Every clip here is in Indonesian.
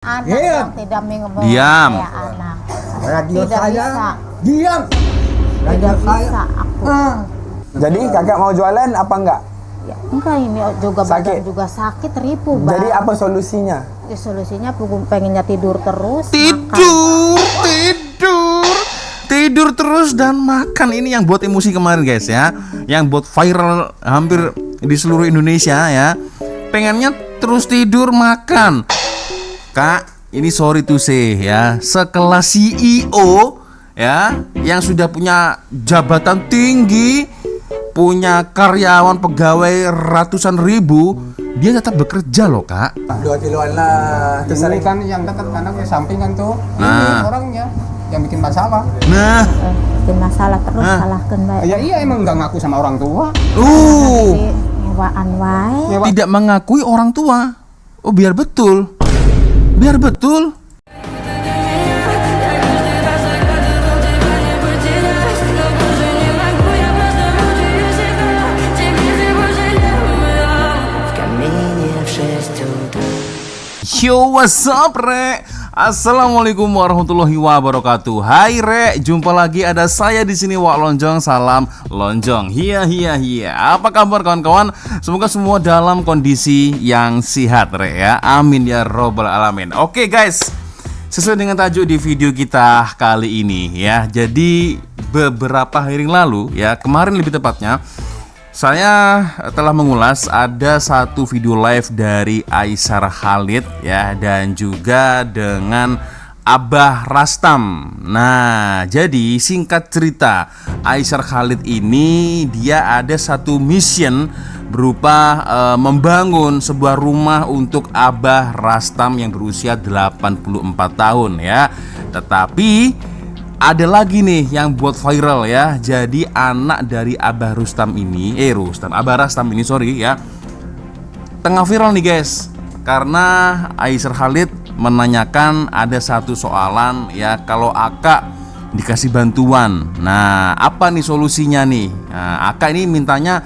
Anak Diam. yang tidak mengemban Diam. saya anak. Radio Tidak saya. bisa. Diam. Tidak Radio saya. bisa aku. Jadi kakak mau jualan apa enggak? Ya, enggak ini juga Sakit. badan juga sakit ribu bang. Jadi apa solusinya? Ya, solusinya pengennya tidur terus. Tidur terus dan makan. Ini yang buat emosi kemarin guys ya, yang buat viral hampir di seluruh Indonesia ya. Pengennya terus tidur makan. Kak, ini sorry to say ya, sekelas CEO ya, yang sudah punya jabatan tinggi, punya karyawan pegawai ratusan ribu, dia tetap bekerja loh kak. 2 kiloan lah. Terus Ini kan yang dekat kanan ke sampingan tuh. Nah. Ini orangnya yang bikin masalah. Nah, Bikin masalah terus Hah? salahkan baik. Ya iya emang nggak ngaku sama orang tua. Jadi nyewaan wae. Nyewa. tidak mengakui orang tua. Oh biar betul, biar betul. Yo, what's up, Re? Assalamualaikum warahmatullahi wabarakatuh. Hai, Re. Jumpa lagi ada saya di sini, Wak Lonjong. Salam Lonjong. Hiya. Apa kabar kawan-kawan? Semoga semua dalam kondisi yang sehat, Re ya. Amin ya robbal alamin. Oke, guys. Sesuai dengan tajuk di video kita kali ini ya. Jadi beberapa hari yang lalu ya, kemarin lebih tepatnya, saya telah mengulas ada satu video live dari Aisyar Khalid ya, dan juga dengan Abah Rastam. Nah, jadi singkat cerita, Aisyar Khalid ini dia ada satu mission berupa membangun sebuah rumah untuk Abah Rastam yang berusia 84 tahun ya. Tetapi ada lagi nih yang buat viral ya. Jadi anak dari Abah Rustam ini, Abah Rastam ini sorry ya, tengah viral nih guys. Karena Aisyar Khalid menanyakan ada satu soalan ya, kalau akak dikasih bantuan, nah apa nih solusinya nih? Nah, akak ini mintanya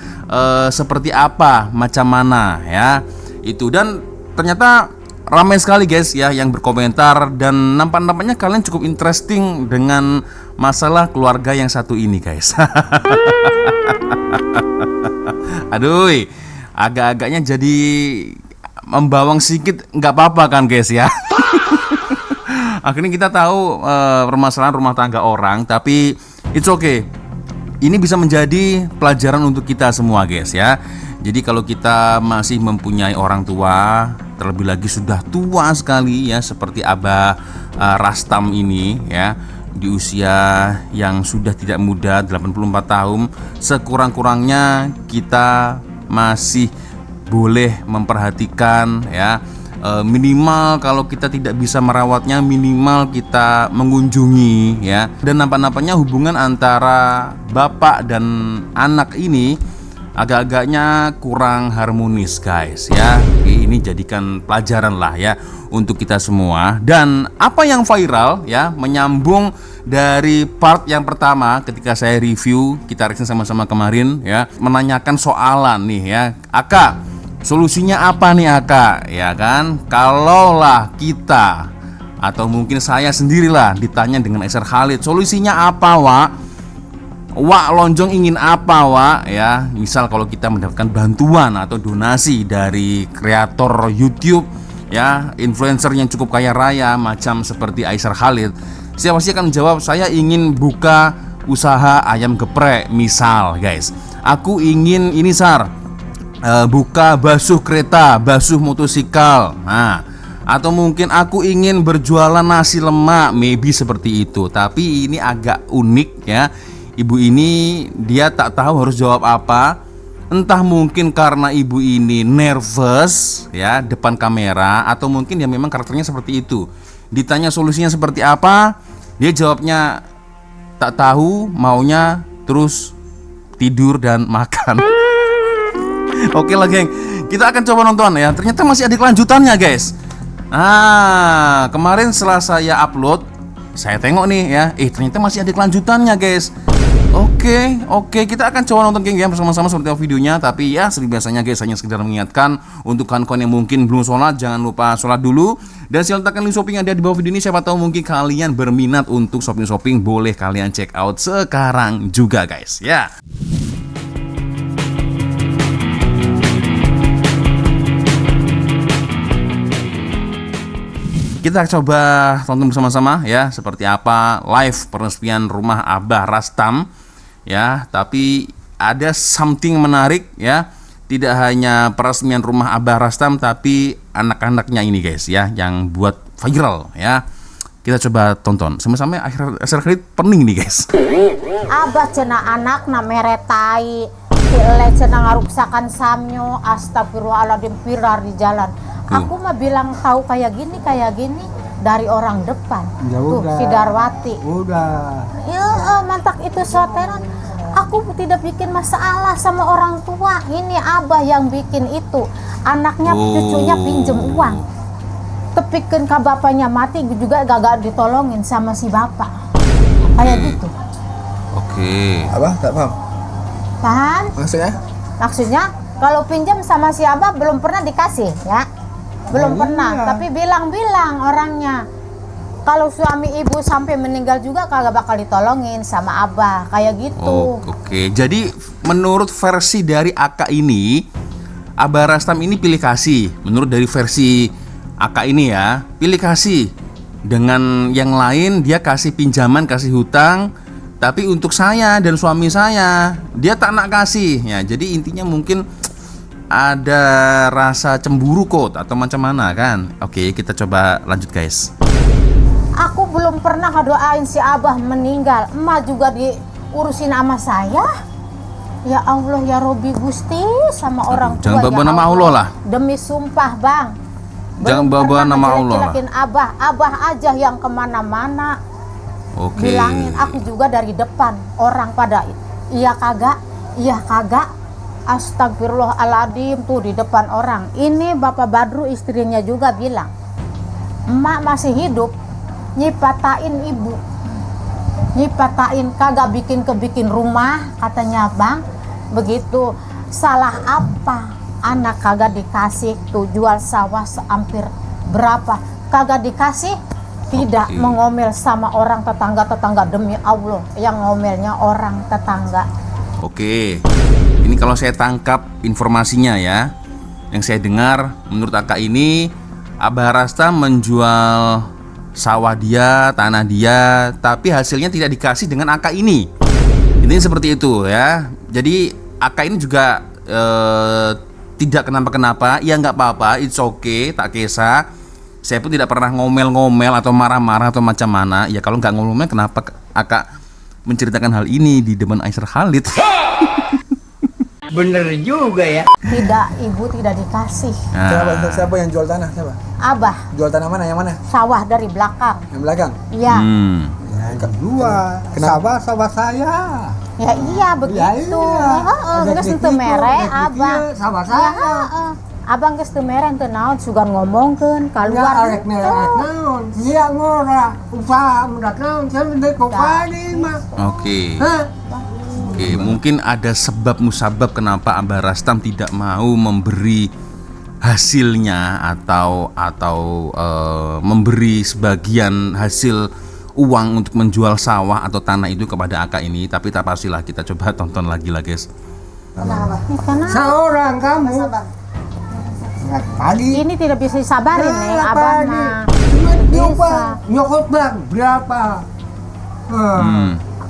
seperti apa, macam mana ya itu. Dan ternyata ramai sekali guys ya yang berkomentar, dan nampaknya kalian cukup interesting dengan masalah keluarga yang satu ini guys. Aduh, agak-agaknya jadi membawang sedikit, nggak apa-apa kan guys ya. Akhirnya kita tahu permasalahan rumah tangga orang, tapi it's okay. Ini bisa menjadi pelajaran untuk kita semua guys ya. Jadi kalau kita masih mempunyai orang tua, terlebih lagi sudah tua sekali ya, seperti Abah Rastam ini ya, di usia yang sudah tidak muda, 84 tahun, sekurang-kurangnya kita masih boleh memperhatikan ya. Minimal kalau kita tidak bisa merawatnya, minimal kita mengunjungi ya. Dan nampaknya hubungan antara bapak dan anak ini agak-agaknya kurang harmonis guys ya. Ini jadikan pelajaran lah ya untuk kita semua. Dan apa yang viral ya, menyambung dari part yang pertama ketika saya review, kita reaction sama-sama kemarin ya, menanyakan soalan nih ya, Aka, solusinya apa nih Aka? Ya kan, kalaulah kita atau mungkin saya sendirilah ditanya dengan Aisyar Khalid, solusinya apa Wak? Wak Lonjong ingin apa Wak? Ya, misal kalau kita mendapatkan bantuan atau donasi dari kreator YouTube ya, influencer yang cukup kaya raya macam seperti Aisyar Khalid, siapa sih akan menjawab, saya ingin buka usaha ayam geprek misal guys. Aku ingin ini Sar, buka basuh kereta, basuh motosikal. Nah, atau mungkin aku ingin berjualan nasi lemak, maybe seperti itu. Tapi ini agak unik ya. Ibu ini dia tak tahu harus jawab apa. Entah mungkin karena ibu ini nervous ya depan kamera, atau mungkin dia memang karakternya seperti itu. Ditanya solusinya seperti apa, dia jawabnya tak tahu, maunya terus tidur dan makan. Oke lah geng, kita akan coba nonton ya. Ternyata masih ada kelanjutannya guys. Nah, kemarin setelah saya upload, saya tengok nih ya, ternyata masih ada kelanjutannya guys. Oke, kita akan coba nonton geng ya bersama-sama seperti apa videonya. Tapi ya seperti biasanya guys, hanya sekedar mengingatkan untuk kawan-kawan yang mungkin belum sholat, jangan lupa sholat dulu. Dan silahkan link shopping ada di bawah video ini. Siapa tahu mungkin kalian berminat untuk shopping-shopping, boleh kalian check out sekarang juga guys ya. Kita coba tonton bersama-sama ya seperti apa live peresmian rumah Abah Rastam ya. Tapi ada something menarik ya. Tidak hanya peresmian rumah Abah Rastam tapi anak-anaknya ini guys ya yang buat viral ya. Kita coba tonton sama-sama akhir pening nih guys. Abah cenah anak na meretai le cenah ngaruksakan samyo, astagfirullahaladzim, viral di jalan. Aku mah bilang tahu kayak gini dari orang depan. Ya Tuh udah. si Darwati. Udah. Ya mantak itu soteran. Aku tidak bikin masalah sama orang tua. Ini Abah yang bikin itu. Anaknya cucunya pinjem uang. Tepikeun ka bapaknya mati juga gak ditolongin sama si bapak. Kayak gitu. Oke. Abah tak paham. Paham? Maksudnya? Kalau pinjam sama si Abah belum pernah dikasih ya. Belum pernah, tapi bilang-bilang orangnya kalau suami ibu sampai meninggal juga kagak bakal ditolongin sama Abah, kayak gitu. Oke. Jadi menurut versi dari Aka ini, Abah Rastam ini pilih kasih. Menurut dari versi Aka ini ya, pilih kasih. Dengan yang lain dia kasih pinjaman, kasih hutang. Tapi untuk saya dan suami saya, dia tak nak kasih. Ya, jadi intinya mungkin ada rasa cemburu kok atau macam mana kan. Oke, kita coba lanjut guys. Aku belum pernah ngedoain si Abah meninggal. Emak juga diurusin sama saya. Ya Allah ya Robi Gusti sama orang tua. Jangan bawa nama Allah lah. Demi sumpah bang. Jangan Belum bawa pernah nama Allah lah. ngejelek-jelekin Abah aja yang kemana-mana. Oke. Bilangin aku juga dari depan orang pada iya kagak. Astagfirullahaladzim tuh di depan orang. Ini Bapak Badru istrinya juga bilang, emak masih hidup nyipatain ibu, nyipatain kagak bikin rumah katanya bang. Begitu salah apa anak kagak dikasih tuh jual sawah hampir berapa kagak dikasih. Tidak mengomel sama orang tetangga demi Allah yang ngomelnya orang tetangga. Oke. Ini kalau saya tangkap informasinya ya, yang saya dengar menurut Aka ini Abah Rastam menjual sawah dia, tanah dia, tapi hasilnya tidak dikasih dengan Aka ini. Intinya seperti itu ya. Jadi Aka ini juga tidak kenapa-kenapa, ya nggak apa-apa, it's okay, tak kisah. Saya pun tidak pernah ngomel-ngomel atau marah-marah atau macam mana. Ya kalau nggak ngomel, kenapa Aka menceritakan hal ini di depan Aisyah Khalid? Bener juga ya. Tidak, ibu tidak dikasih. Siapa yang jual tanah? Siapa? Abah, Jual tanah mana? Yang mana? sawah dari belakang. Yang belakang? Iya. Ya dua. Sawah saya. Ya iya begitu. Heeh, geus teu mere Abah. Sawah Ya, saya. heeh. Abang geus teu mere teu naon sugan ngomongkeun keluar. Arek merek naon? Sia ngora usaha mendak naon? Saya mendek kopani mah. Oke. Hah? Oke, mungkin ada sebab musabab kenapa Abah Rastam tidak mau memberi hasilnya atau memberi sebagian hasil uang untuk menjual sawah atau tanah itu kepada Aka ini. Tapi tak pastilah, kita coba tonton lagi lah guys. Karena Seorang kamu. Tadi ini tidak bisa disabarin nih Abah mah. Nyoba, nyokot bang berapa?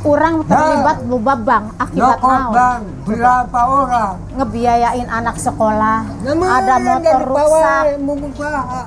Orang terlibat lubang bang akibat Nyokot naon? bang berapa orang? Ngebiayain anak sekolah, Namun, ada motor dari bawah rusak. embung usaha.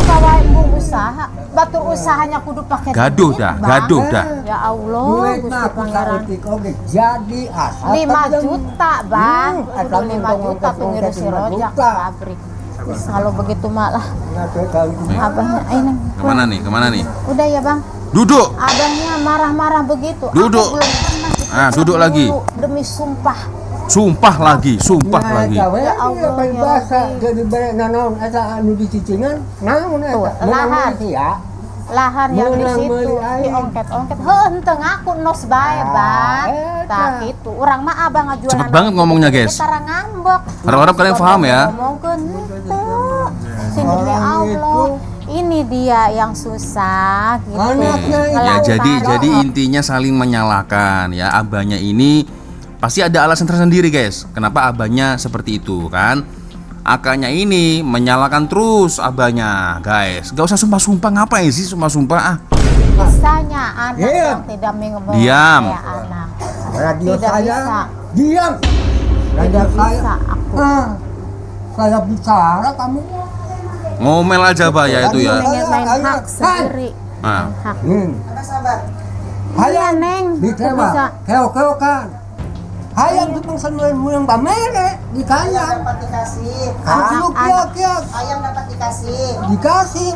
Bawain bu usaha, batur usahanya kudu pakai Gaduh duit, dah, Bang. gaduh dah. Ya Allah, Duit Gusti mah aku Pangeran. tarik oke jadi asal 5 juta bang, Hmm, kudu 5 juta tuh ngirusi rojak ke pabrik. Terus kalau begitu malah abahnya, ini Kemana nih? Kemana nih? udah ya bang. Duduk. Abahnya marah-marah begitu. Duduk. Aku belum pernah Ah, duduk lagi. dulu, demi sumpah. Sumpah lagi. Ya Allah, ya bahasa Rabbi. jadi barek naon eta anu dicicingan naon Tuh, eta lahan. ya lahan yang di Menang situ beli aing. diongket-ongket henteu ngaku nos bae bang tah gitu urang mah abang ngajualan Cepet banget ngomongnya, guys. kita ngambek Harap-harap kalian paham ya. ngomongkeun henteu sini demi Allah ini dia yang susah gitu Anaknya Ya Ngelantarin. jadi intinya saling menyalahkan ya. Abahnya ini pasti ada alasan tersendiri guys. Kenapa abahnya seperti itu kan? Akaknya ini menyalahkan terus abahnya guys. Gak usah sumpah-sumpah, ngapain sih sumpah-sumpah ah. Bisanya anak Diam. yang tidak mengomong Diam. kayak anak Radio Tidak saya bisa. diam. Radio Tidak saya. bisa aku. Saya bicara kamu. Ngomel aja bah ya itu ya. Pengen main Ayo, hak sendiri Nah. Main hak iya Hayang neng diterima. bisa Keo kan. Hayang tupang sanuan yang pamere dikayang. Dapat dikasih. Anu kia Ayam dapat dikasih. dikasih.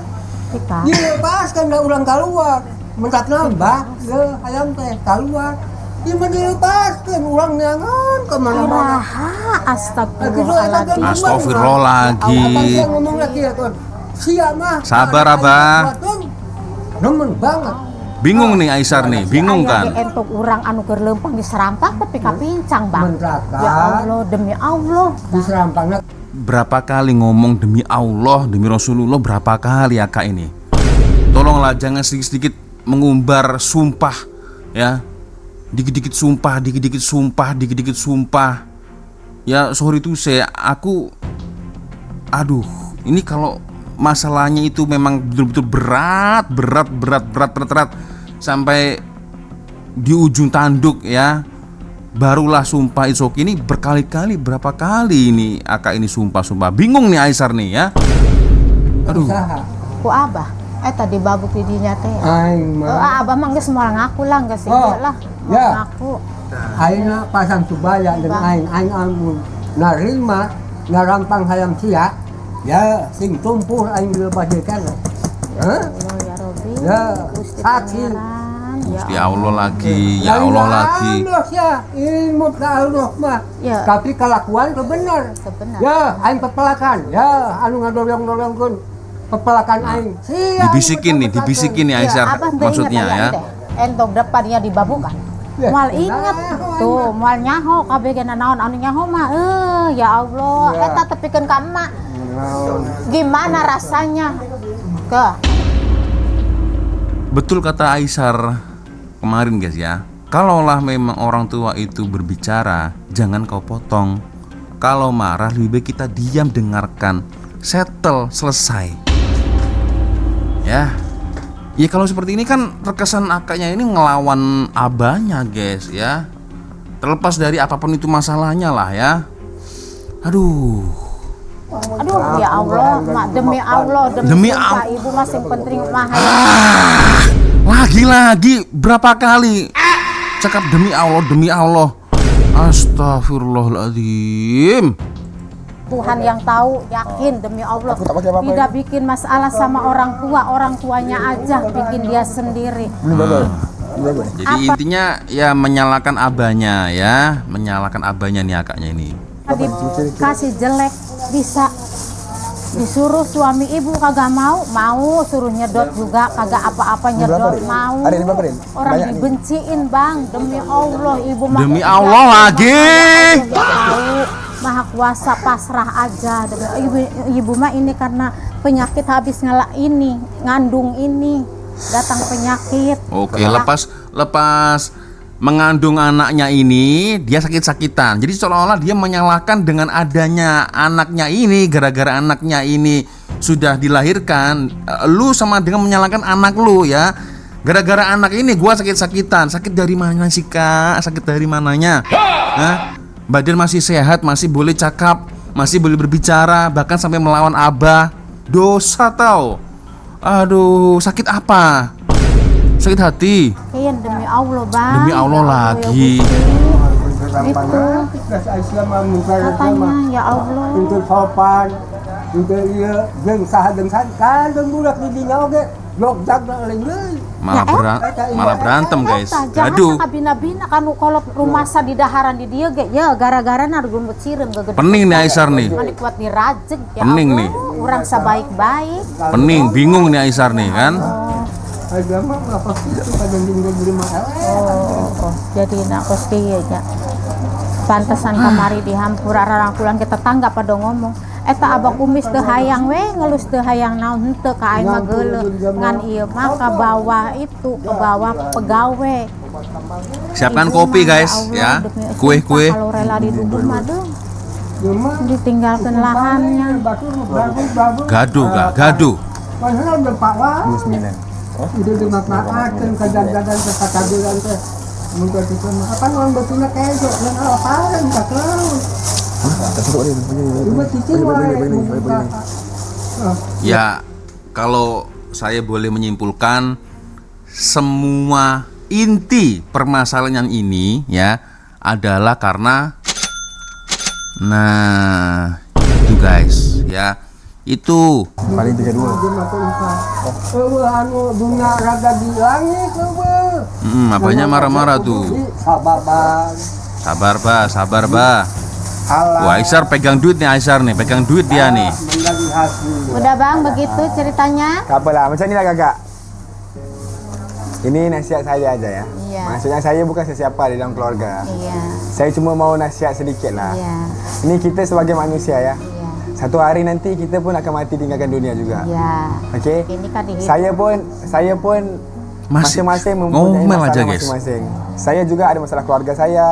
kita Dilepaskan dah orang keluar. Mentak nambah, ya hayang teh keluar. Dia dilepaskan orang nyangan kemana-mana. iraha astagfirullahaladzim Astagfirullah lagi. Abang yang ngomong lagi ya tuan. Siap mah. Sabar, Abah. Nemen banget. Bingung nih Aisyar nih, bingung Aya kan? ge entuk urang anu keur leumpang diserampak tapi kapincang bang Menraka. ya Allah demi Allah Diserampangnya Berapa kali ngomong demi Allah, demi Rasulullah, berapa kali ya kak ini? Tolonglah jangan sedikit-sedikit mengumbar sumpah ya. Dikit-dikit sumpah, dikit-dikit sumpah, dikit-dikit sumpah. Ya sorry tuh aku aduh, ini kalau masalahnya itu memang betul-betul berat sampai di ujung tanduk ya. Barulah sumpah it's okay. Ini berkali-kali, berapa kali ini akak ini sumpah-sumpah. Bingung nih Aisyar nih ya. Aduh. usaha. ku abah tadi babuk di dinya teh Aing mah. abah mah geus moal ngaku lah geus Oh, lah ya. moal ngaku Aina pasang subaya dan aing amun narima narampang hayam sia. Ya sing tumpur aing dilebajekan. Hah? Allah ya Rabbi Ya, Gusti saksi. Pangeran, Gusti Allah lagi, ya Allah lagi. Allah ya, ilmu ke Allah mah. Ya. Tapi kelakuan itu benar. Sebenar. Ya, aing pepelakan. Ya, anu ngadorong-dorongkeun pepelakan aing. Sia. Dibisikin nih, dibisikin nih Aisyar abah teu maksudnya inget ya. aya teh. Entok depannya dibabukan Ya, moal inget tuh moal nyaho kabeh geuna naon anu nyaho mah ya Allah Ya. eta tepikeun ka emak gimana rasanya ke Betul kata Aisyar kemarin guys ya. Kalaulah memang orang tua itu berbicara, jangan kau potong. Kalau marah lebih baik kita diam, dengarkan, settle, selesai. Ya. Ya kalau seperti ini kan terkesan akaknya ini ngelawan abahnya guys ya. Terlepas dari apapun itu masalahnya lah ya. Aduh. aduh ya Allah mak demi Allah Demi sumpah, Allah. ibu masih penting mah Lagi-lagi berapa kali cakap demi Allah, demi Allah. Astagfirullahaladzim. Tuhan yang tahu yakin demi Allah Aku tak pakai apa-apa tidak bikin masalah sama orang tuanya aja bikin dia sendiri Ini bagus. Ini bagus. Jadi intinya ya menyalahkan abahnya ya, menyalahkan abahnya nih akaknya ini. dikasih jelek bisa disuruh suami ibu kagak mau suruh nyedot juga kagak apa-apa nyedot Rin? mau Ada yang berapa, Rin? orang Banyak nih. dibenciin bang demi Allah ibu mah Demi udah Allah lagi. tahu maha kuasa pasrah aja ibu mah ini karena penyakit habis ngandung ini datang penyakit. Oke, lepas mengandung anaknya ini dia sakit-sakitan. Jadi seolah-olah dia menyalahkan dengan adanya anaknya ini, gara-gara anaknya ini sudah dilahirkan, lu sama dengan menyalahkan anak lu ya. Gara-gara anak ini gua sakit-sakitan. Sakit dari mana sih Kak? Sakit dari mananya? Hah? Badan masih sehat, masih boleh cakap, masih boleh berbicara, bahkan sampai melawan abah. Dosa tau. Aduh, sakit apa? Sakit hati. Kian demi Allah bang. Demi Allah Ya lagi. Gusti. Itu Gas Aisyah mah muka katanya ya Allah. untuk sopan, untuk iya, jeung saha jeung saha, kan jeung budak di dinya oge, jog jag lain deui. Malah berantem guys. Jangan Aduh. kabina-bina kanu kolot rumasa di daharan di dia ge ya gara-gara nargun becireun gegede. Pening nih Aisyar nih. Mani kuat dirajeg ya Pening Allah. nih. Urang sabaik-baik. Pening, bingung nih Aisyar nih kan. agama apa sih pada tinggal di rumah Jadi nak kos kieu nya. Pantesan kamari dihampura rarang pulang kita tangga pada ngomong. Eta abah kumis teu hayang we ngelus teu hayang naon henteu ka aing mah geuleuh ngan ieu mah ka bawah itu ke bawah pegawe. Siapkan kopi guys ya. Kue-kue. Kalau rela didugum mah deuh cuma ditinggalkan lahannya. Gaduh gak? Gaduh. padahal udah Pak Wah 29. udah dimanfaatkan kejadian kekatabilan teh mudah itu apa non betulnya kayak itu dan apaan tak tahu cuma cicing wae Ya, kalau saya boleh menyimpulkan, semua inti permasalahan ini ya adalah karena, nah itu guys ya, itu Paling 32. anu bunga raga di langit apanya marah-marah tuh. sabar Sabar bah. Allah Wah, Aisyar pegang duit nih, Aisyar nih, pegang duit dia nih. menjadi hasil Udah bang begitu ceritanya. Tak apalah, macam ni lah kakak. Ini nasihat saya aja ya. Iya. Maksudnya saya bukan sesiapa di dalam keluarga. Iya. Saya cuma mau nasihat sedikit lah. Iya. Ini kita sebagai manusia ya. Iya. Satu hari nanti kita pun akan mati tinggalkan dunia juga. Iya. Okey? Ini kan dihidup. Saya pun Masih masing-masing mempunyai ngomel masalah aja, guys. masing-masing. Saya juga ada masalah keluarga saya,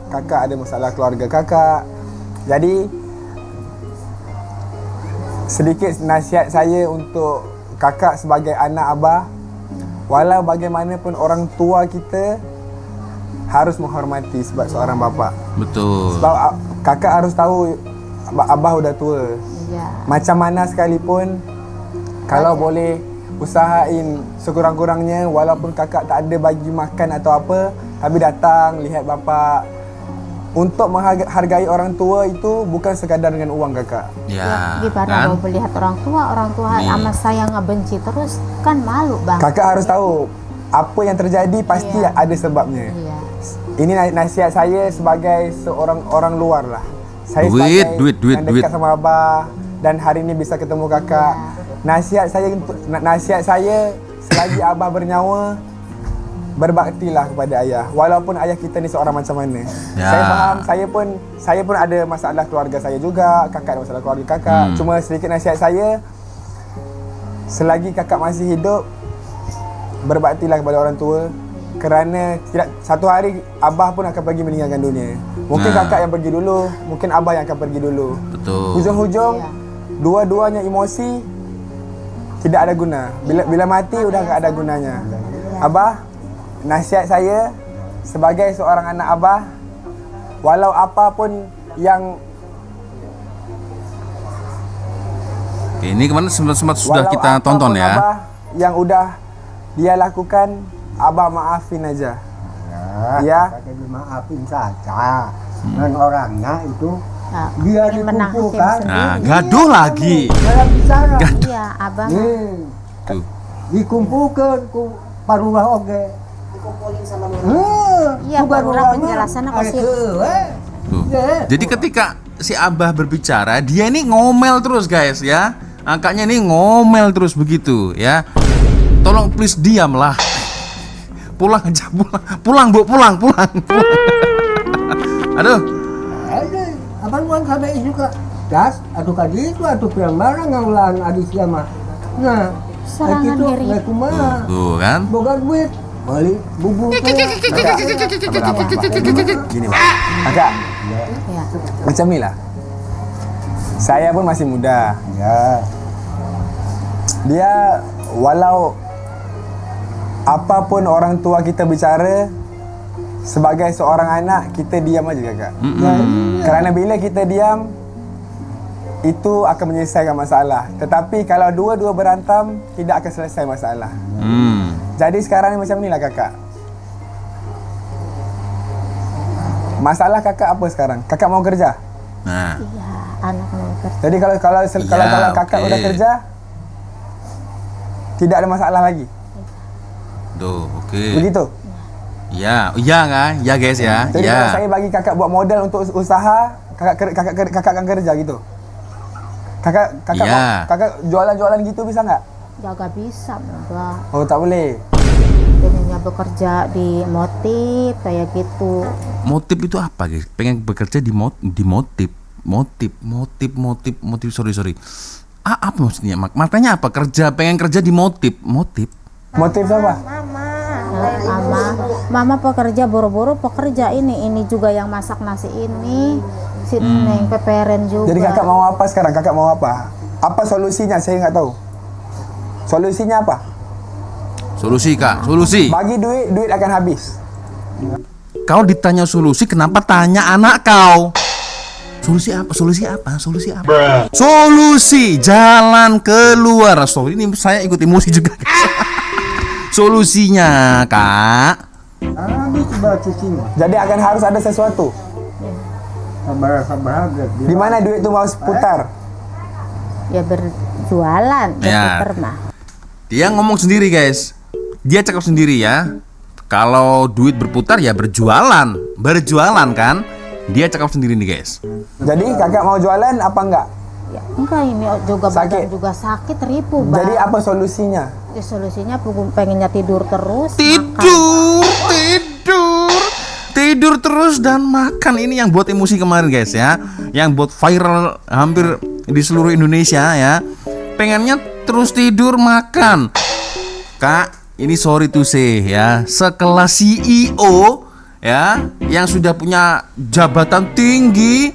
kakak ada masalah keluarga kakak. Jadi sedikit nasihat saya untuk kakak sebagai anak abah, walau bagaimanapun orang tua kita harus menghormati sebab seorang bapa. Betul. Sebab kakak harus tahu abah udah tua. Iya. Macam mana sekalipun, kalau boleh usahain sekurang-kurangnya, walaupun kakak tak ada bagi makan atau apa, tapi datang lihat bapa. Untuk menghargai orang tua itu bukan sekadar dengan uang kakak. Ya, Gimana kan? mau melihat orang tua Nih. sama saya ngebenci terus kan malu bang. Kakak harus tahu apa yang terjadi pasti Iya. ada sebabnya. Iya. Ini nasihat saya sebagai seorang orang luar lah. Saya Duit, sebagai duit, yang dekat duit. sama abah dan hari ini bisa ketemu kakak. Iya. Nasihat saya selagi abah bernyawa, berbaktilah kepada ayah. Walaupun ayah kita ni seorang macam mana. Ya. Saya faham, saya pun ada masalah keluarga saya juga, kakak ada masalah keluarga kakak. Cuma sedikit nasihat saya, selagi kakak masih hidup, berbaktilah kepada orang tua. Kerana tidak satu hari abah pun akan pergi meninggalkan dunia. Mungkin Nah. kakak yang pergi dulu, mungkin abah yang akan pergi dulu. Betul. Hujung-hujung dua-duanya emosi tidak ada guna. Bila mati udah enggak ada gunanya. Abah, nasihat saya sebagai seorang anak abah, walau apapun yang Ini kemarin sempat sudah walau kita tonton apapun ya. abah yang udah dia lakukan, abah maafin aja. Ya. Kakak dimaafin saja dan orangnya itu Nah, dia ingin menang hakim dikumpulkan sendiri. Nah, gaduh lagi. dalam bicara Iya abang. Tuh. dikumpulkan ku parurah oge Dikumpulin sama Iya, parurah penjelasannya kok sih. Tuh. Jadi ketika si Abah berbicara, dia ini ngomel terus guys ya. Angkanya ini ngomel terus begitu ya. Tolong please diamlah. Pulang aja, pulang Bu, pulang. Aduh, abang uang sampai juga das atau kadi itu atau pirang barang ngulang adis mah nah Serangan itu diri. nggak kumaha tuh kan. boga duit beli bubuk Gini Pak. Kakak, Iya. macam ni lah. Saya pun masih muda. ya Dia walau apapun orang tua kita bicara, sebagai seorang anak kita diam aja kakak. Kerana bila kita diam, itu akan menyelesaikan masalah. Tetapi kalau dua-dua berantam, tidak akan selesai masalah. Jadi sekarang ni macam ni lah kakak. Masalah kakak apa sekarang? Kakak mau kerja? Nah, Iya, anak mau kerja. Jadi kalau kakak oke. udah kerja, tidak ada masalah lagi. tuh, oke. Begitu. Ya, iya kan? Ya guys ya. Jadi kalau Ya. saya bagi kakak buat modal untuk usaha, kakak akan kerja gitu. Kakak Iya. kakak jualan-jualan gitu bisa nggak? Jaga bisa bang. Oh tak boleh. pengennya bekerja di motif kayak gitu. Motif itu apa guys? Pengen bekerja di motif. Sorry. Apa maksudnya? Maknanya apa? Pengen kerja di motif. Motif apa? Mama pekerja boro-boro pekerja ini juga yang masak nasi ini, si Neng peperen juga. Jadi kakak mau apa sekarang? Kakak mau apa? Apa solusinya? Saya nggak tahu. Solusinya apa? Solusi kak, solusi. Bagi duit akan habis. Kau ditanya solusi, kenapa tanya anak kau? Solusi apa? Solusi jalan keluar. Ini saya ikut emosi juga. Solusinya kak. Coba cicing. Jadi akan harus ada sesuatu. Sabar aja. Di mana duit itu mau putar? Ya berjualan, Ya. berputar mah. Dia ngomong sendiri guys. Dia cakap sendiri ya. Kalau duit berputar ya berjualan kan? Dia cakap sendiri nih guys. Jadi kakak mau jualan apa enggak? Ya, enggak ini juga Sakit. badan juga sakit ribu bang. Jadi apa solusinya? Ya, solusinya pengennya tidur terus. Tidur terus dan makan. Ini yang buat emosi kemarin guys ya. Yang buat viral hampir di seluruh Indonesia ya. Pengennya terus tidur makan. Kak, ini sorry to say ya, sekelas CEO ya, yang sudah punya jabatan tinggi,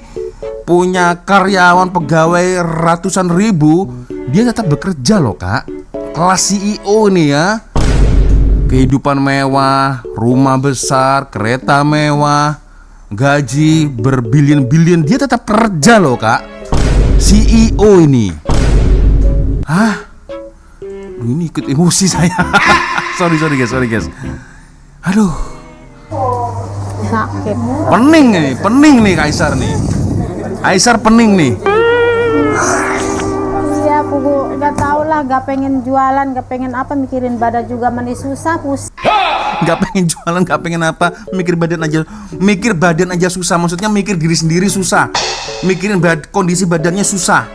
punya karyawan pegawai ratusan ribu, dia tetap bekerja loh kak. Kelas CEO nih ya, kehidupan mewah, rumah besar, kereta mewah, gaji berbilion-bilion, dia tetap kerja loh kak. CEO ini. Ini ikut emosi saya. sorry guys. Aduh, Sakit. pening nih Kaisar nih. Kaisar pening nih. Iya, aku nggak tahu lah, nggak pengen jualan, nggak pengen apa, mikirin badan juga mani susah, pusing. Nggak pengen jualan, nggak pengen apa, mikir badan aja susah. Maksudnya mikir diri sendiri susah, mikirin kondisi badannya susah.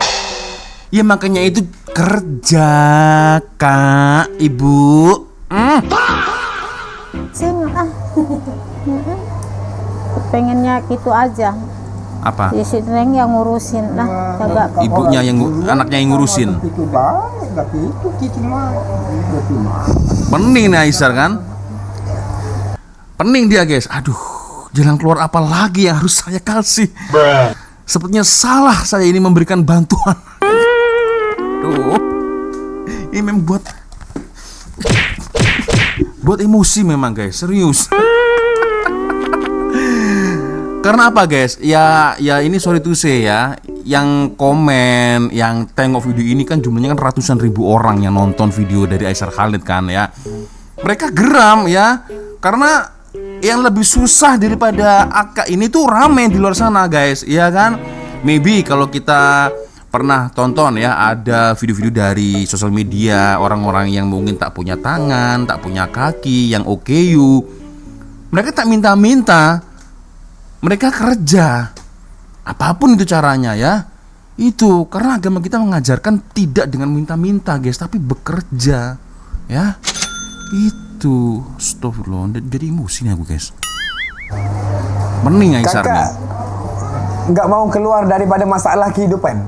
Ya makanya itu kerja kak, ibu. Pengennya gitu aja. Apa? Ya si Neng yang ngurusin lah, kagak. Ibunya anaknya yang ngurusin. Itu baik, tapi itu cicing mah. Pening nih Aisyar kan? Pening dia guys. Aduh, jalan keluar apa lagi yang harus saya kasih? Sepertinya salah saya ini memberikan bantuan. Aduh, ini memang buat emosi memang guys, serius. Karena apa guys? Ya ini sorry to say ya, yang komen, yang tengok video ini kan jumlahnya kan ratusan ribu orang yang nonton video dari Aisyar Khalid kan ya. Mereka geram ya, karena yang lebih susah daripada Aka ini tuh rame di luar sana guys, ya kan? Maybe kalau kita pernah tonton ya, ada video-video dari sosial media orang-orang yang mungkin tak punya tangan, tak punya kaki, yang OKU. Mereka tak minta-minta, mereka kerja. Apapun itu caranya ya. Itu karena agama kita mengajarkan tidak dengan minta-minta guys, tapi bekerja. Ya. Itu astagfirullah, jadi emosi nih aku guys. Mening Aisyar nih. Kakak nggak mau keluar daripada masalah kehidupan.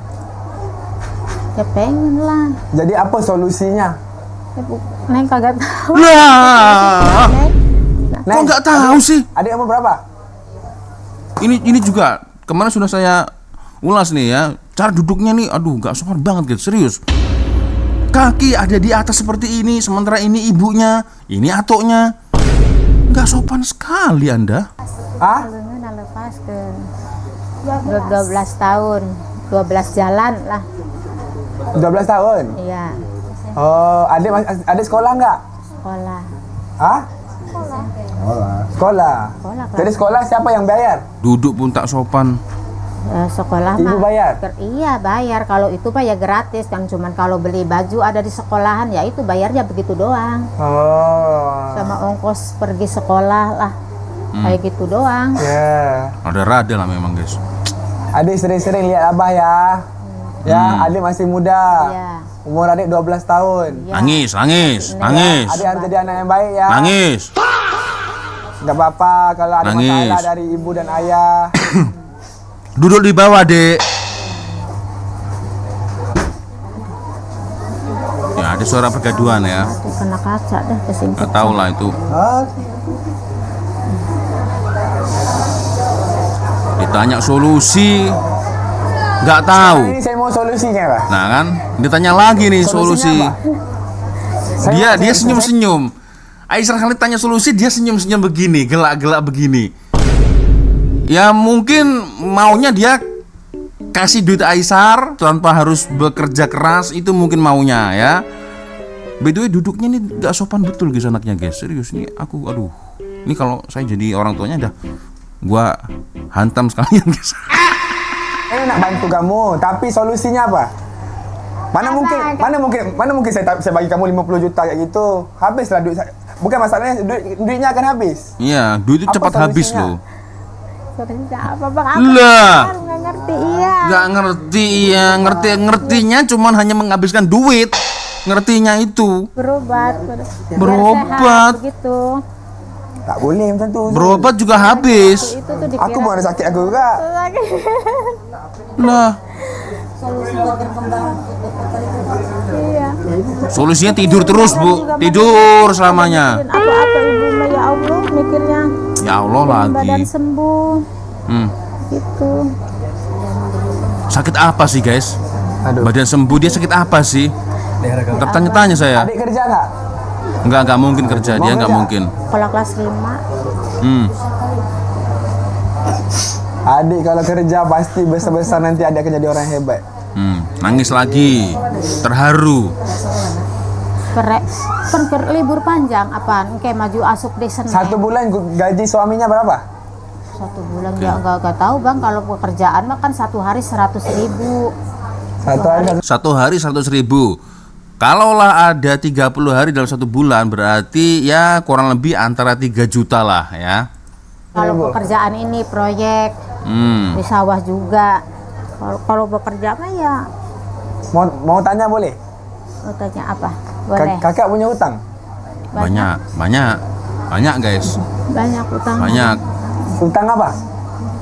Ya pengen lah. Jadi apa solusinya? Ya, Neng kagak tahu. Lah, Neng. kok nggak tahu sih? Adik umur berapa? Ini juga kemarin sudah saya ulas nih ya. Cara duduknya nih, aduh nggak sopan banget guys, serius. Kaki ada di atas seperti ini, sementara ini ibunya, ini atoknya. Nggak sopan sekali Anda. Ah? Lalunya udah lepas ke 12 tahun, 12 jalan lah. 12 tahun? Iya, Oh, adik sekolah nggak? sekolah. Ah? Sekolah. Sekolah, Kak. Jadi sekolah siapa yang bayar? Duduk pun tak sopan. Sekolah Ibu mah bayar? Iya bayar, kalau itu pak ya gratis kan, cuman kalau beli baju ada di sekolahan ya itu bayarnya begitu doang, Oh. sama ongkos pergi sekolah lah, kayak gitu doang. Ya. Ada rada lah memang guys. Adik sering-sering lihat abah ya. Ya, adik masih muda. Iya. Umur adik 12 tahun. Ya. Nangis. Adik harus jadi anak yang baik ya. Nangis. Enggak apa-apa kalau ada Nangis. masalah dari ibu dan ayah. Duduk di bawah, Dek. Ya, ada suara pergaduhan ya. Itu kena kaca dah kesini. Nggak tahu lah itu. Ditanya solusi, nggak tahu. Ini saya mau solusinya lah. Nah kan, ditanya lagi nih solusi. Solusinya apa? Dia senyum-senyum. Aisyah kali tanya solusi, dia senyum-senyum begini, gelak-gelak begini. Ya mungkin maunya dia kasih duit Aisyah tanpa harus bekerja keras, itu mungkin maunya ya. By the way, duduknya nih gak sopan betul guys anaknya guys. Serius nih aku, aduh. Ini kalau saya jadi orang tuanya dah gua hantam sekalian guys. Saya nak bantu kamu, tapi solusinya apa? Mana mungkin saya bagi kamu 50 juta kayak gitu. Habislah duit saya. Bukan masalahnya duitnya akan habis. Iya, duit itu Apa cepat habis solusinya? loh. Solusinya apa bang? Lah. Nggak ngerti iya. Gak ngerti ya, ngertinya cuman hanya menghabiskan duit. Ngertinya itu. Berobat. Berobat. Begitu. Tak boleh macam tu. Berobat juga habis. Itu tuh Aku mau ada sakit aku juga. Lah, Iya. solusinya tidur terus, Bu. Tidur selamanya. Apa-apa ibu mah ya Allah mikirnya. Ya Allah Badan lagi. sembuh. Hmm. Gitu. Sakit apa sih, guys? Aduh. Badan sembuh, dia sakit apa sih? Tertanya-tanya saya. Adik kerja nggak? Enggak mungkin kerja, dia enggak kerja? mungkin. Kepala kelas 5. Hmm. Adik kalau kerja pasti besar-besar nanti adik akan jadi orang hebat. Nangis lagi. Terharu. Libur panjang apaan? Kayak maju asuk di Senin. 1 bulan gaji suaminya berapa? 1 bulan dia nggak tahu bang. Kalau pekerjaan mah kan 1 hari 100.000. 1 hari Satu hari 100.000. Kalaulah ada 30 hari dalam 1 bulan, berarti ya kurang lebih antara 3 juta lah ya. Kalau pekerjaan ini proyek di sawah juga. Kalau bekerja mah ya. mau tanya boleh? Mau tanya apa? Boleh. Kakak punya hutang? Banyak guys. Banyak utang. Banyak. Hutang apa?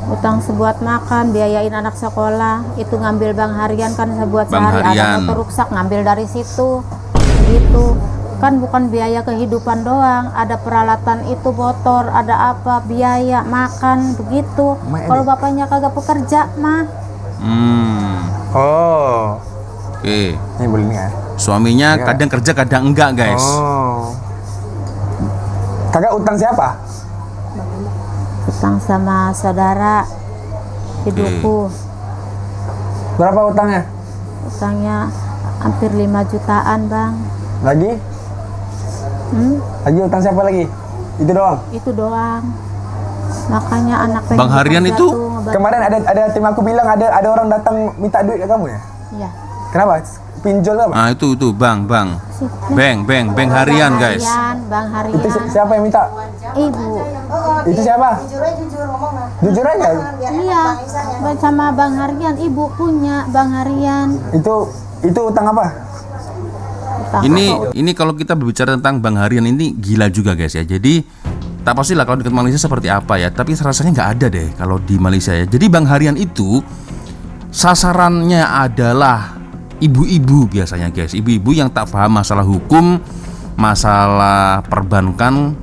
Utang sebuat makan, biayain anak sekolah, itu ngambil bank harian kan sebuat Bank sehari harian. ada motor rusak ngambil dari situ. Gitu. Kan bukan biaya kehidupan doang, ada peralatan itu motor, ada apa, biaya makan begitu. Kalau bapaknya kagak pekerja mah. Oh. Oke. Ini boleh nih kan? Suaminya kadang kerja kadang enggak guys. Oh. Kakak utang siapa? Utang sama saudara hidupku. Berapa utangnya? Utangnya hampir 5 jutaan bang. Lagi? Lagi utang siapa lagi? Itu doang? Itu doang. Makanya anak pengen Bang Harian bekerja itu? tuh, ngebantu. Kemarin ada tim aku bilang ada orang datang minta duit ke kamu ya? Iya. Kenapa? Pinjol apa? Nah itu bang harian guys. Bang Harian. Itu siapa yang minta? Ibu. Itu siapa? Jujur ngomong lah. Jujur aja. Iya. Sama Bang Harian. Ibu punya Bang Harian. Itu utang apa? Utang Ini kalau kita berbicara tentang Bang Harian ini gila juga guys ya. Jadi tak pastilah kalau dekat Malaysia seperti apa ya. Tapi rasanya nggak ada deh kalau di Malaysia ya. Jadi Bang Harian itu sasarannya adalah ibu-ibu biasanya guys. Ibu-ibu yang tak paham masalah hukum, masalah perbankan,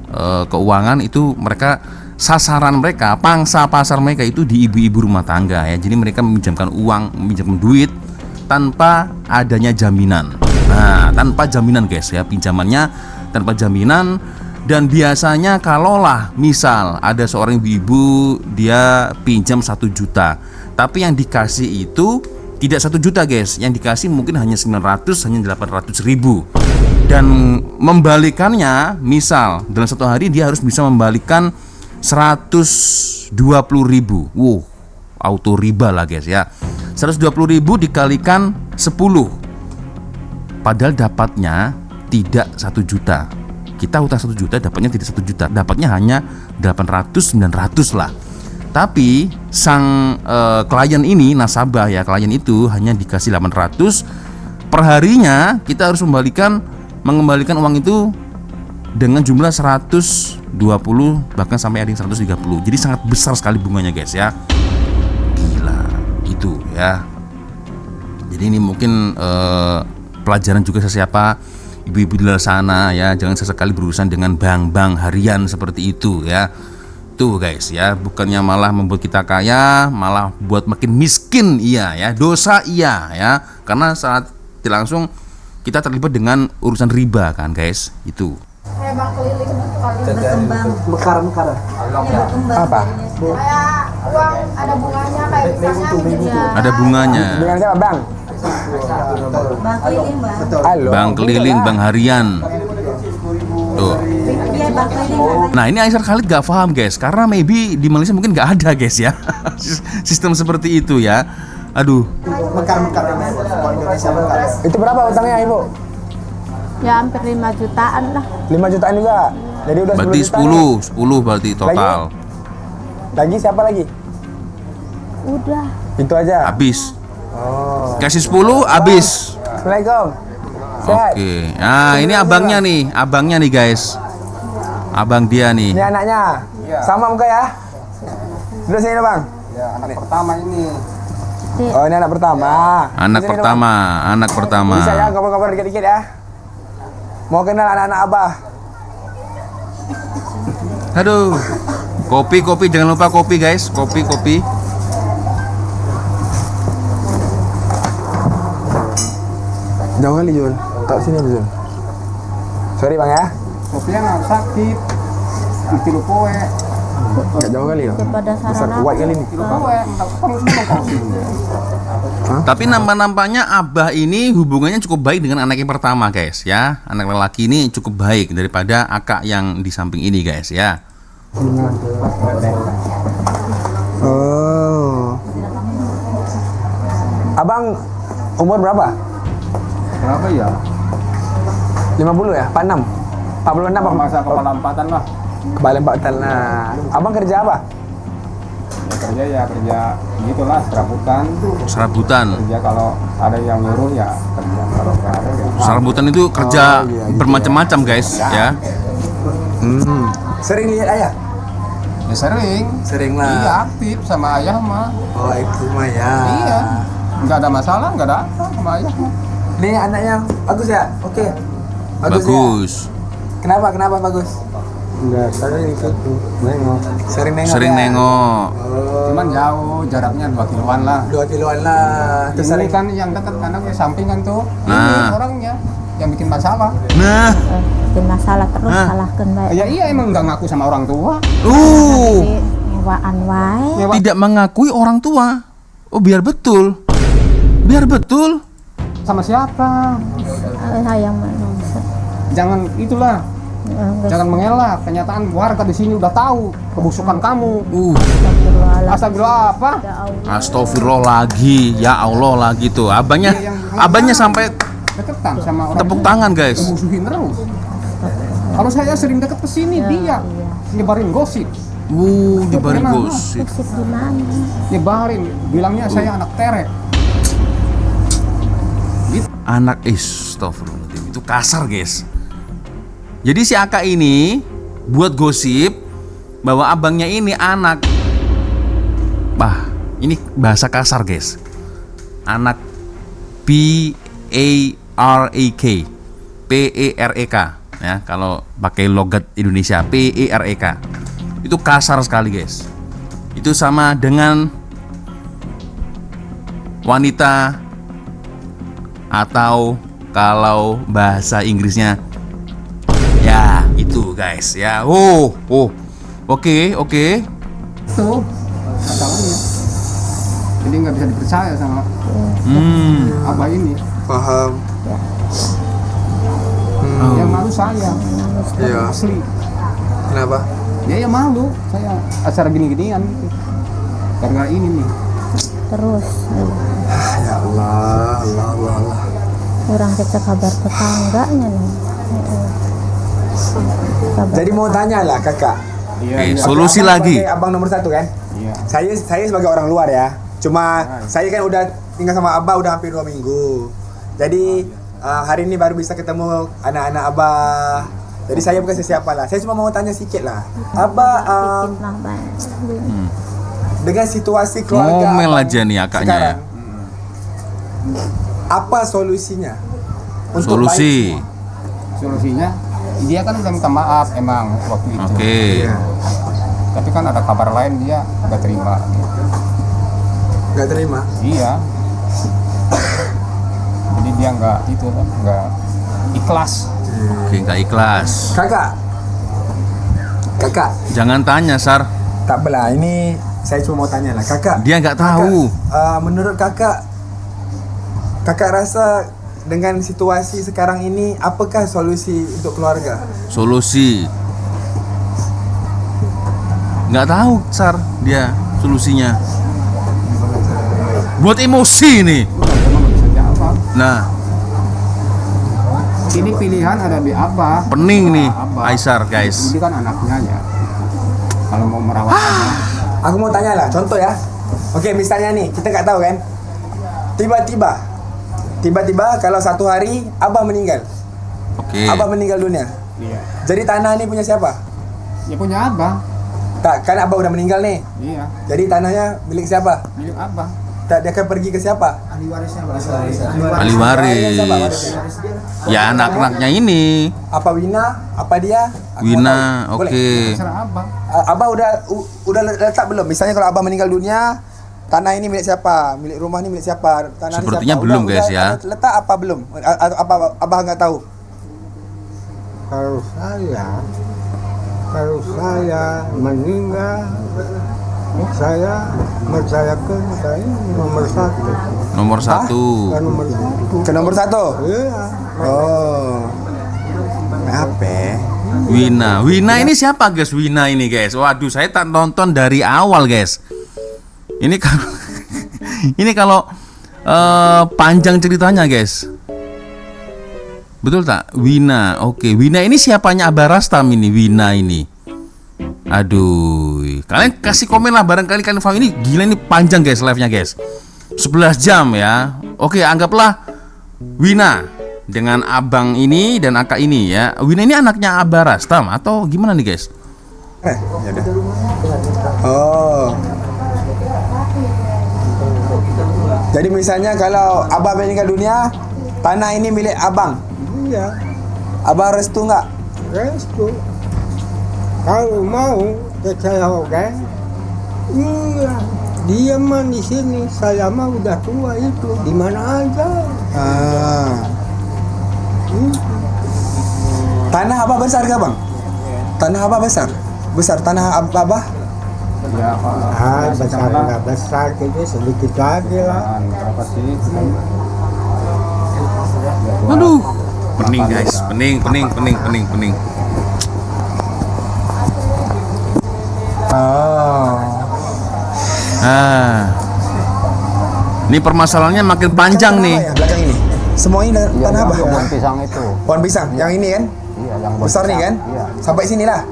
keuangan, itu mereka sasaran mereka, pangsa pasar mereka itu di ibu-ibu rumah tangga ya. Jadi mereka meminjamkan uang, meminjamkan duit tanpa adanya jaminan. Nah, tanpa jaminan guys ya, pinjamannya tanpa jaminan. Dan biasanya kalaulah misal ada seorang ibu-ibu dia pinjam 1 juta, tapi yang dikasih itu tidak 1 juta guys, yang dikasih mungkin hanya 900, hanya 800 ribu. Dan membalikannya, misal dalam 1 hari dia harus bisa membalikan 120 ribu. Wow, auto riba lah guys ya. 120 ribu dikalikan 10, padahal dapatnya tidak 1 juta. Kita utang 1 juta, dapatnya tidak 1 juta, dapatnya hanya 800, 900 lah. Tapi sang klien ini, nasabah ya, klien itu hanya dikasih 800 per harinya. Kita harus mengembalikan uang itu dengan jumlah 120, bahkan sampai ada yang 130. Jadi sangat besar sekali bunganya guys ya. Gila itu ya. Jadi ini mungkin pelajaran juga siapa ibu-ibu di luar sana ya, jangan sesekali berurusan dengan bank-bank harian seperti itu ya. Tuh guys ya, bukannya malah membuat kita kaya, malah buat makin miskin. Iya ya, dosa iya ya, karena saat tidak langsung kita terlibat dengan urusan riba kan guys. Itu Bang keliling Berkembang. Mekar-mekar. Apa? kayak uang ada bunganya, kayak misalnya ada bunganya. Dengan siapa bang? Bang keliling bang. Halo. Bank keliling, bank harian. Tuh. Iya bang keliling bang. Nah ini Aisyah Khalid gak paham guys, karena maybe di Malaysia mungkin gak ada guys ya sistem seperti itu ya. Aduh. Mekar-mekar. Kalau Indonesia mekar. Itu berapa utangnya ibu? ya hampir 5 jutaan lah. 5 jutaan juga. Jadi udah 10 Berarti juta nih. 10 berarti total. Lagi siapa lagi? Udah. Itu aja. Habis. Oh. Kasih 10 habis. Assalamualaikum. Sehat. Oke. Nah, ini abangnya nih guys. Abang dia nih. Ini anaknya. Sama muka ya? Duduk sini bang. Ya, anak pertama ini. Oh ini anak pertama. Anak Sini, pertama. Bang. Bisa ya kabar-kabar dikit-dikit ya. Mau kenal anak-anak abah. Aduh. Kopi jangan lupa kopi guys. Kopi. Jauh kali Jul. Tak sini Jul. Sorry bang ya. Kopinya nggak sakit. Nanti lu kowe. Nggak jauh kali ya. Daripada Besar sarana kuat kali nih. Kowe, kamu semua kopi. Tapi nampaknya abah ini hubungannya cukup baik dengan anak yang pertama guys ya. Anak lelaki ini cukup baik daripada akak yang di samping ini guys ya. Oh. Abang umur berapa? Berapa ya? 50 ya? 46? 46 apa? Masa kepala empatan lah. Kepala empatan lah. Abang kerja apa? Ya kerja gitulah serabutan. Serabutan. Kerja kalau ada yang nyuruh ya kerja, kalau nggak ada ya. Serabutan itu kerja bermacam-macam guys ya. Sering lihat ayah? Ya sering. Sering Iya aktif sama ayah mah. Oh itu mah ya. Iya. Nggak ada masalah, nggak ada apa sama ayah mah. Nih anaknya bagus ya? Oke. Bagus. Ya? Bagus. Kenapa bagus? Enggak, sering ikut nengok. Sering nengok. Sering ya? nengok. Cuman jauh, jaraknya 2 kiloan lah. 2 kiloan lah. Terus Ini sering kan yang dekat kanan ke sampingan tuh. Nah. Ini orangnya yang bikin masalah. Nah, bikin masalah terus Hah? salahkan baik. Ya iya emang nggak ngaku sama orang tua. Jadi nyewaan wae. Nyewa. tidak mengakui orang tua. Oh, biar betul. Sama siapa? Sayang manusia. Jangan itulah. Jangan mengelak. Kenyataan warga di sini udah tahu kebusukan kamu. Astagfirullahaladzim. Astagfirullah apa? Ya Allah. Astagfirullah lagi. Ya Allah lagi tuh. Abangnya sampai Deketan sama orang tepuk tua. tangan, guys. Musuhin terus. Kalau saya sering deket ke sini dia nyebarin gosip, Nyebarin Gimana? gosip. Gosip di mana? nyebarin bilangnya saya anak terek. Anak astagfirullahaladzim. Itu kasar, guys. Jadi si Aka ini buat gosip bahwa abangnya ini anak. Ini bahasa kasar, guys. Anak P-E-R-E-K ya, kalau pakai logat Indonesia P-E-R-E-K. Itu kasar sekali, guys. Itu sama dengan wanita, atau kalau bahasa Inggrisnya ya itu, guys ya. Oke. Tuh masalahnya. Jadi nggak bisa dipercaya sama abah ini. paham. Yang malu saya. Iya. Asli. Kenapa? Ya malu saya acara gini-ginian gitu. Karena ini nih. Terus Ya Allah. orang kita kabar tetangganya nih. Kabar Jadi mau tanya lah kakak. Oke, solusi lagi. Abang nomor 1 kan? Iya. Saya sebagai orang luar ya. Cuma saya kan udah tinggal sama Abah udah hampir 2 minggu. Jadi hari ini baru bisa ketemu anak-anak Abah. Jadi saya bukan siapa lah. Saya cuma mau tanya sedikit lah. Abah dengan situasi keluarga Ngomel Abang aja nih akaknya ya. sekarang, apa solusinya? Untuk Solusi. baik semua? Solusinya dia kan udah minta maaf emang waktu itu. Oke. Tapi kan ada kabar lain dia nggak terima. Gak terima. Iya. Jadi dia nggak ikhlas. Oke, nggak ikhlas. Kakak, Jangan tanya, Sar. tak belah. Ini saya cuma mau tanya lah, kakak. Dia nggak tahu. Menurut kakak rasa dengan situasi sekarang ini, apakah solusi untuk keluarga? Solusi. Nggak tahu, Sar. Dia solusinya. Buat emosi nih. Emang nggak bisa jawab. Nah, Ini pilihan ada di Abah. pening nih, Abah. Aisar, guys. Ini kan anaknya ya. Kalau mau merawat anak, Aku mau tanya lah, contoh ya. Oke, misalnya nih, kita nggak tahu kan. Tiba-tiba kalau satu hari Abah meninggal. Oke. Abah meninggal dunia. iya. Jadi tanah ini punya siapa? Ya punya Abah. Tak, kan Abah udah meninggal nih. Iya. Jadi tanahnya milik siapa? Milik Abah. Tak, dia akan pergi ke siapa? Ahli Siapa waris. warisnya? Ya anak-anaknya ini. Apa Wina? Apa dia? Aku mau Wina, tahu. Boleh? oke. Terserah Abah. Abah udah letak belum? Misalnya kalau Abah meninggal dunia, tanah ini milik siapa? Milik rumah ini milik siapa? Tanah ini Sepertinya siapa? belum, guys, ya. ada letak apa belum? Apa Abah nggak tahu? Kalau saya meninggal, saya percayakan saya nomor 1. Nomor 1. Kan nomor 1. Ke nomor 1? Iya. Oh. Apa? Wina ini siapa, guys? Wina ini, guys. Waduh, saya tak nonton dari awal, guys. Ini kalau ini kalau panjang ceritanya, guys. Betul tak? Wina. Oke, Wina ini siapanya Abah Rastam ini, Wina ini. Aduh, kalian kasih komen lah barangkali kalian paham ini. Gila, ini panjang, guys, live-nya, guys. 11 jam ya. Oke, anggaplah Wina dengan abang ini dan akak ini ya. Wina ini anaknya Abah Rastam atau gimana nih, guys? Ya udah. Oh. Jadi misalnya kalau Abah meninggal dunia, tanah ini milik Abang. Iya. Abang restu nggak? Restu. Kalau mau percaya oke. Iya. Dia mah di sini, saya mah udah tua itu, di mana aja. Tanah Abah besar gak Bang? Tanah Abah besar? Besar tanah Abah? Ya, Besar nggak besar gitu, sedikit lagi lah. berapa sih? Aduh, pening, guys. Pening. Oh. Ini permasalahannya makin panjang nih. Ya, belakang ini. Semua ini tanah Abah. Pohon pisang itu. Pohon pisang, yang ini kan? Iya, yang Besar nih kan? Iya. Sampai sini lah.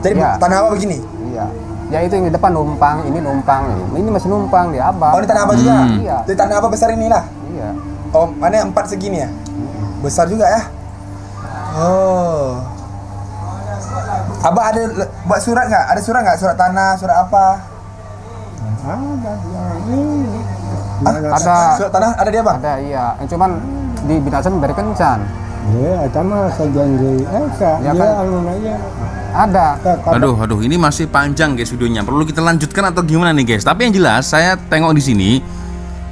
Jadi Iya. tanah Abah begini. Iya. Ya itu yang di depan numpang, ini numpang. Ini masih numpang di Abah. Oh, ini tanah Abah juga? Iya. Jadi tanah Abah besar inilah. Iya. Oh, mana yang 4 segini ya? Besar juga ya? Oh. Abah ada buat surat nggak? Ada surat nggak? Surat tanah, surat apa? Ada yang ini. Ada. Surat tanah ada dia Bang? Ada, iya. Cuman di binasan beri kencan. Iya, sama sejanji Eka. Ya Dia kan? alun aja. Ada. Aduh, ini masih panjang, guys, videonya. Perlu kita lanjutkan atau gimana nih, guys? Tapi yang jelas saya tengok di sini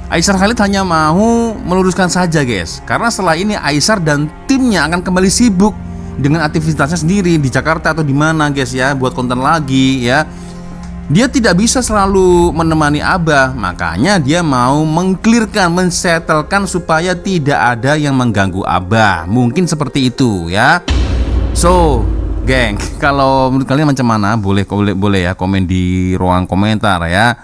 Aisar Khalid hanya mau meluruskan saja, guys. Karena setelah ini Aisar dan timnya akan kembali sibuk dengan aktivitasnya sendiri di Jakarta atau di mana, guys, ya, buat konten lagi ya. Dia tidak bisa selalu menemani Abah, makanya dia mau mengklirkan, mensetelkan supaya tidak ada yang mengganggu Abah. Mungkin seperti itu ya. So, geng, kalau menurut kalian macam mana? Boleh ya komen di ruang komentar ya.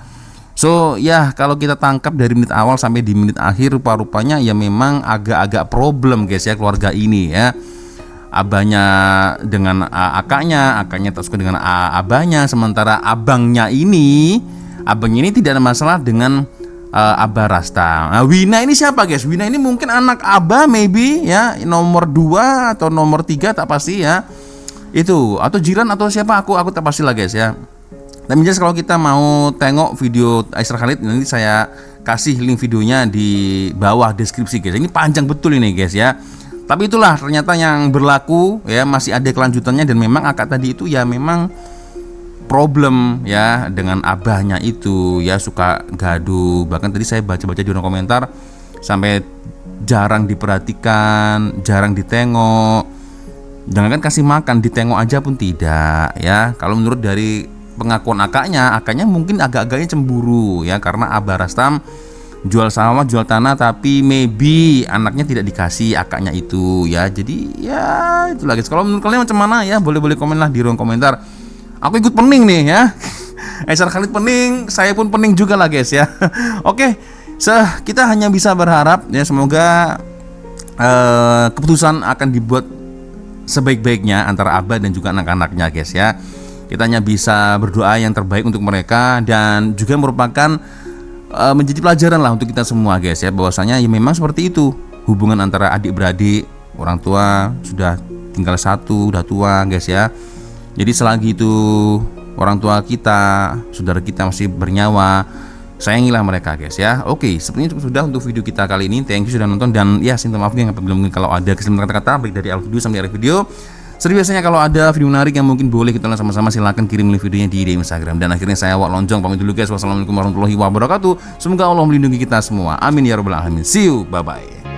So, ya kalau kita tangkap dari menit awal sampai di menit akhir rupa-rupanya ya memang agak-agak problem, guys, ya, keluarga ini ya. Abahnya dengan akaknya tak suka dengan abahnya, sementara abangnya ini abangnya ini tidak ada masalah dengan Abah Rasta. Nah, Wina ini siapa guys? Wina ini mungkin anak Abah maybe ya, nomor 2 atau nomor 3 tak pasti ya. Itu atau jiran atau siapa aku tak pasti lah guys ya. Tapi jelas kalau kita mau tengok video Aisyah Khalid, nanti saya kasih link videonya di bawah deskripsi guys. Ini panjang betul ini guys ya. Tapi itulah ternyata yang berlaku ya, masih ada kelanjutannya, dan memang akak tadi itu ya memang problem ya dengan abahnya itu ya, suka gaduh. Bahkan tadi saya baca-baca di kolom komentar sampai jarang diperhatikan, jarang ditengok. Jangankan kasih makan, ditengok aja pun tidak ya. Kalau menurut dari pengakuan akaknya mungkin agak-agaknya cemburu ya, karena Abah Rastam jual sawah, jual tanah, tapi maybe anaknya tidak dikasih akaknya itu ya. Jadi ya itulah guys. Kalau menurut kalian macam mana ya, boleh komen lah di ruang komentar. Aku ikut pening nih ya. Aisyah Khalid pening, saya pun pening juga lah guys ya. Oke, kita hanya bisa berharap ya, semoga keputusan akan dibuat sebaik-baiknya antara Abah dan juga anak-anaknya guys ya. Kita hanya bisa berdoa yang terbaik untuk mereka, dan juga merupakan menjadi pelajaran lah untuk kita semua guys ya, bahwasanya ya memang seperti itu hubungan antara adik-beradik. Orang tua sudah tinggal satu, udah tua guys ya. Jadi selagi itu orang tua kita, saudara kita masih bernyawa, sayangilah mereka guys ya. Oke, sepertinya cukup sudah untuk video kita kali ini. Thank you sudah nonton, dan ya minta maaf yang apabila mungkin kalau ada kesalahan kata-kata baik dari awal video sampai akhir video. Seperti biasanya kalau ada video menarik yang mungkin boleh kita lihat sama-sama, silahkan kirim link videonya di Instagram. Dan akhirnya saya Wak Lonjong pamit dulu guys. Wassalamualaikum warahmatullahi wabarakatuh. Semoga Allah melindungi kita semua. Amin ya rabbal alamin. See you, bye bye.